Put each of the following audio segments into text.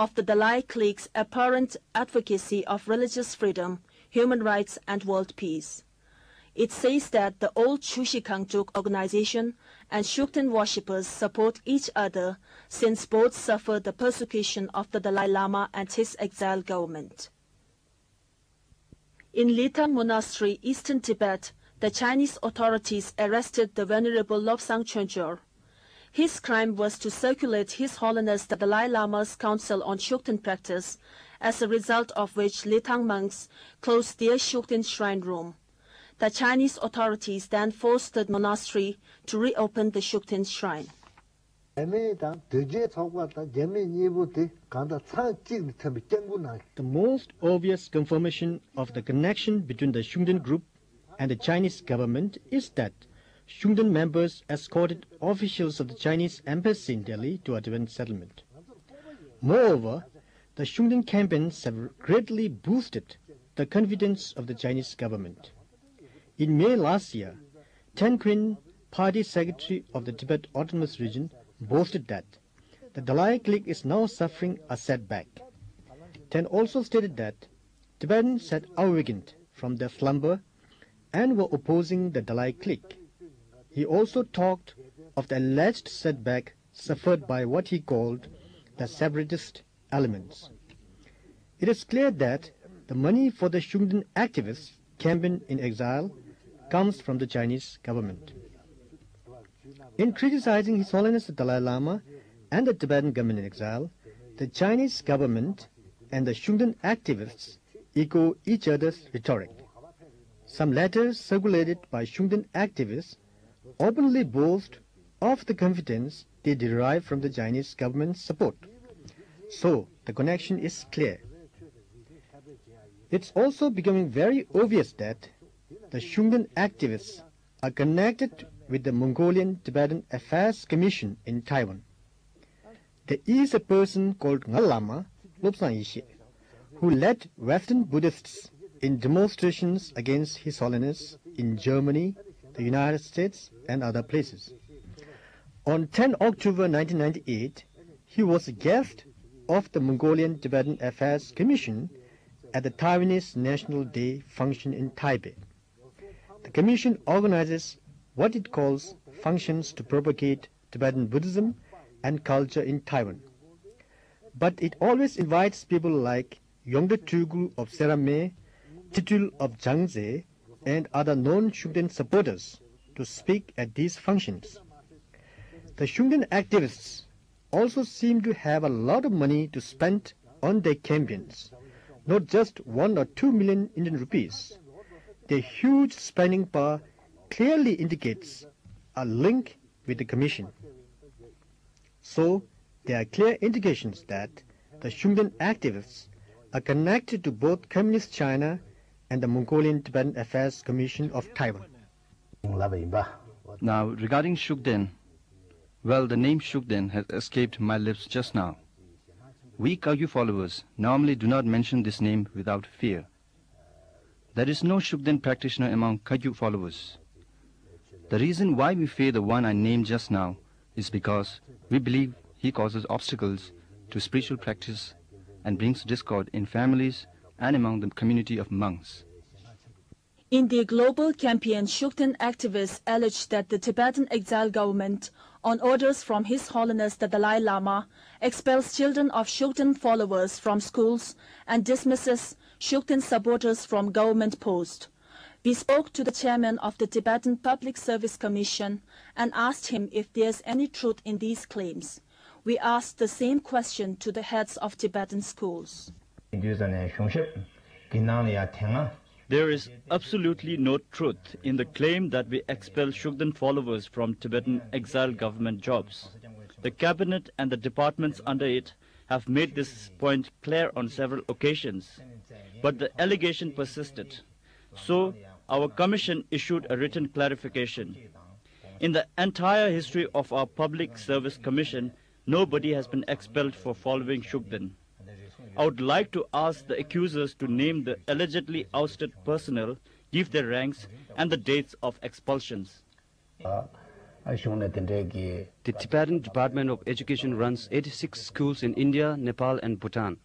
of the Dalai clique's apparent advocacy of religious freedom, human rights, and world peace. It says that the old Chushikangjuk organization and Shugden worshippers support each other since both suffered the persecution of the Dalai Lama and his exile government. In Lithang Monastery, eastern Tibet, the Chinese authorities arrested the Venerable Lobsang Chöngyur. His crime was to circulate His Holiness the Dalai Lama's counsel on Shugden practice, as a result of which Lithang monks closed their Shugden shrine room. The Chinese authorities then forced the monastery to reopen the Shugden shrine. The most obvious confirmation of the connection between the Shugden group and the Chinese government is that Shugden members escorted officials of the Chinese embassy in Delhi to a Tibetan settlement. Moreover, the Shugden campaigns have greatly boosted the confidence of the Chinese government. In May last year, Ten Qin, party secretary of the Tibet Autonomous Region, boasted that the Dalai clique is now suffering a setback. Ten also stated that Tibetans had awakened from their slumber and were opposing the Dalai clique. He also talked of the alleged setback suffered by what he called the separatist elements. It is clear that the money for the Shugden activists campaign in exile comes from the Chinese government. In criticizing His Holiness the Dalai Lama and the Tibetan government in exile, the Chinese government and the Shugden activists echo each other's rhetoric. Some letters circulated by Shugden activists openly boast of the confidence they derive from the Chinese government's support. So, the connection is clear. It's also becoming very obvious that the Shugden activists are connected with the Mongolian Tibetan Affairs Commission in Taiwan. There is a person called Lama, who led Western Buddhists in demonstrations against His Holiness in Germany, the United States, and other places. On 10 October 1998, he was a guest of the Mongolian Tibetan Affairs Commission at the Taiwanese National Day function in Taipei. The commission organizes what it calls functions to propagate Tibetan Buddhism and culture in Taiwan. But it always invites people like Yongde Tugu of Serame, Titul of Zhangze, and other known Shugden supporters to speak at these functions. The Shugden activists also seem to have a lot of money to spend on their campaigns, not just 1 or 2 million Indian rupees. Their huge spending power clearly indicates a link with the commission. So, there are clear indications that the Shugden activists are connected to both Communist China and the Mongolian Tibetan Affairs Commission of Taiwan. Now, regarding Shugden, well, the name Shugden has escaped my lips just now. We Kagyu followers normally do not mention this name without fear. There is no Shugden practitioner among Kagyu followers. The reason why we fear the one I named just now is because we believe he causes obstacles to spiritual practice and brings discord in families and among the community of monks. In the global campaign, Shugden activists allege that the Tibetan exile government, on orders from His Holiness the Dalai Lama, expels children of Shugden followers from schools and dismisses Shugden supporters from government posts. We spoke to the chairman of the Tibetan Public Service Commission and asked him if there's any truth in these claims. We asked the same question to the heads of Tibetan schools. There is absolutely no truth in the claim that we expel Shugden followers from Tibetan exile government jobs. The cabinet and the departments under it have made this point clear on several occasions, but the allegation persisted. So, our commission issued a written clarification. In the entire history of our Public Service Commission, nobody has been expelled for following Shugden. I would like to ask the accusers to name the allegedly ousted personnel, give their ranks and the dates of expulsions. The Tibetan Department of Education runs 86 schools in India, Nepal and Bhutan.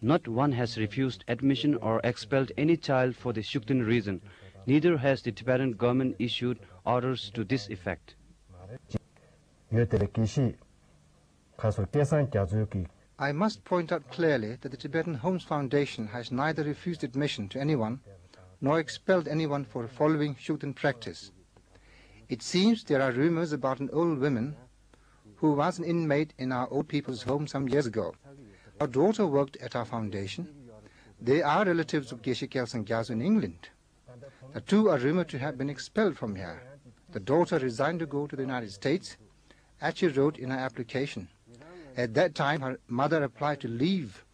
Not one has refused admission or expelled any child for the Shugden reason. Neither has the Tibetan government issued orders to this effect. I must point out clearly that the Tibetan Homes Foundation has neither refused admission to anyone nor expelled anyone for following Shugden practice. It seems there are rumors about an old woman who was an inmate in our old people's home some years ago. Our daughter worked at our foundation. They are relatives of Geshe Kelsang Gyaltsen in England. The two are rumored to have been expelled from here. The daughter resigned to go to the United States, as she wrote in her application. At that time, her mother applied to leave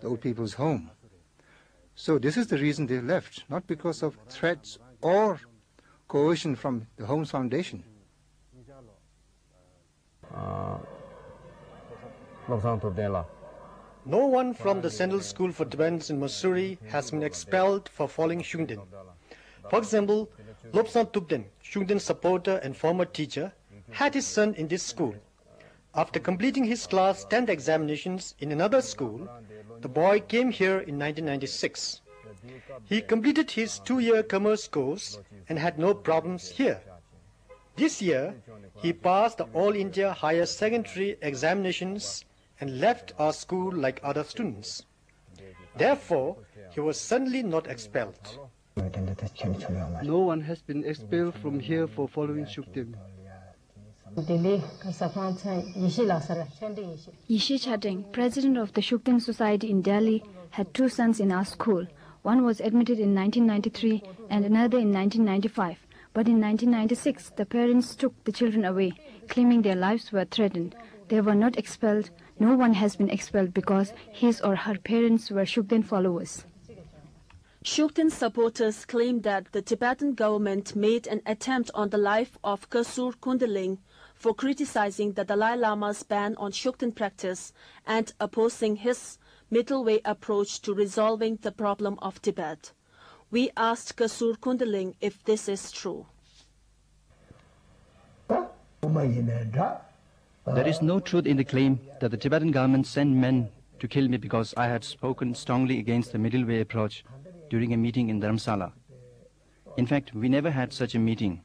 the old people's home. So this is the reason they left, not because of threats or coercion from the Homes Foundation. No one from the Central School for Tibetans in Missouri has been expelled for following Shugden. For example, Lobsang Thupten, Shugden supporter and former teacher, had his son in this school. After completing his class 10th examinations in another school, the boy came here in 1996. He completed his 2-year commerce course and had no problems here. This year, he passed the All India Higher Secondary examinations and left our school like other students. Therefore, he was certainly not expelled. No one has been expelled from here for following Shugden. Yishi Chadeng, president of the Shugden Society in Delhi, had 2 sons in our school. One was admitted in 1993 and another in 1995. But in 1996, the parents took the children away, claiming their lives were threatened. They were not expelled. No one has been expelled because his or her parents were Shugden followers. Shugden supporters claim that the Tibetan government made an attempt on the life of Kasur Kundeling for criticizing the Dalai Lama's ban on Shugden practice and opposing his middle-way approach to resolving the problem of Tibet. We asked Kasur Kundeling if this is true. There is no truth in the claim that the Tibetan government sent men to kill me because I had spoken strongly against the middle way approach during a meeting in Dharamsala. In fact, we never had such a meeting.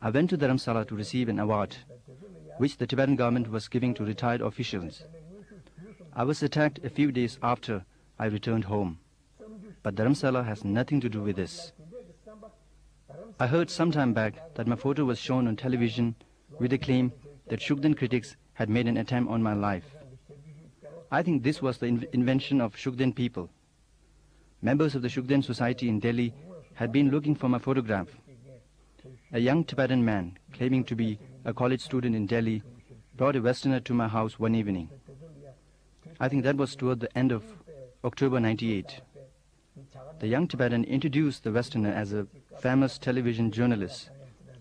I went to Dharamsala to receive an award, which the Tibetan government was giving to retired officials. I was attacked a few days after I returned home. But Dharamsala has nothing to do with this. I heard some time back that my photo was shown on television with the claim that Shugden critics had made an attempt on my life. I think this was the invention of Shugden people. Members of the Shugden Society in Delhi had been looking for my photograph. A young Tibetan man, claiming to be a college student in Delhi, brought a Westerner to my house one evening. I think that was toward the end of October 98. The young Tibetan introduced the Westerner as a famous television journalist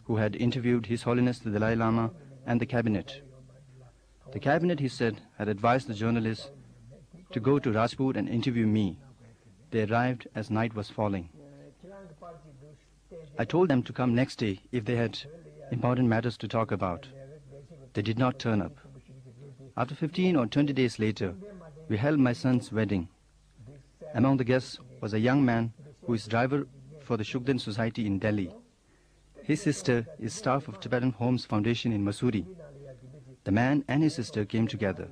who had interviewed His Holiness the Dalai Lama and the cabinet. The cabinet, he said, had advised the journalist to go to Rajput and interview me. They arrived as night was falling. I told them to come next day if they had important matters to talk about. They did not turn up. After 15 or 20 days later, we held my son's wedding. Among the guests was a young man who is driver for the Shugden Society in Delhi. His sister is staff of Tibetan Homes Foundation in Missouri. The man and his sister came together.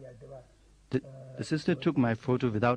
The sister took my photo without